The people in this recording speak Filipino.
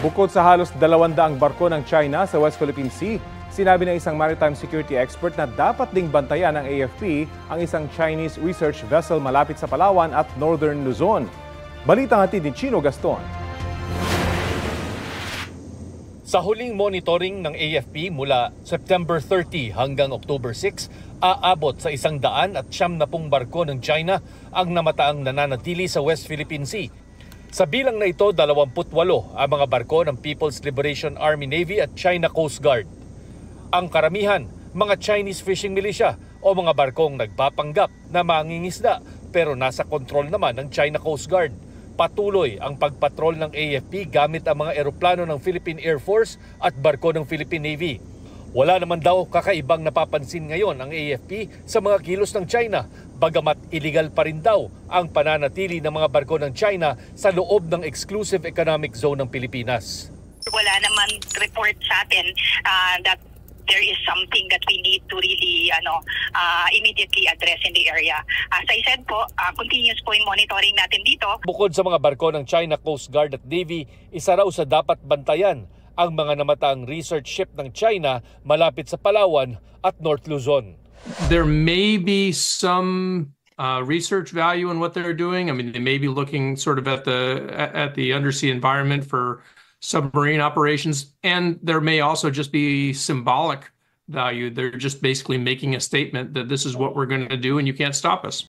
Bukod sa halos 200 barko ng China sa West Philippine Sea, sinabi ng isang maritime security expert na dapat ding bantayan ng AFP ang isang Chinese research vessel malapit sa Palawan at Northern Luzon. Balitang hatid ni Chino Gaston. Sa huling monitoring ng AFP mula September 30 hanggang October 6, aabot sa 170 barko ng China ang namataang nananatili sa West Philippine Sea. Sa bilang na ito, 28 ang mga barko ng People's Liberation Army Navy at China Coast Guard. Ang karamihan, mga Chinese fishing militia o mga barkong nagpapanggap na mangingisda pero nasa kontrol naman ng China Coast Guard. Patuloy ang pagpatrol ng AFP gamit ang mga eroplano ng Philippine Air Force at barko ng Philippine Navy. Wala naman daw kakaibang napapansin ngayon ang AFP sa mga kilos ng China, bagamat illegal pa rin daw ang pananatili ng mga barko ng China sa loob ng exclusive economic zone ng Pilipinas. Wala naman report sa atin that there is something that we need to really immediately address in the area. As I said po, continuous po yung monitoring natin dito. Bukod sa mga barko ng China Coast Guard at Navy, isa raw sa dapat bantayan ang mga namataang research ship ng China malapit sa Palawan at North Luzon. There may be some research value in what they're doing. I mean, they may be looking sort of at the undersea environment for submarine operations, and there may also just be symbolic value. They're just basically making a statement that this is what we're going to do and you can't stop us.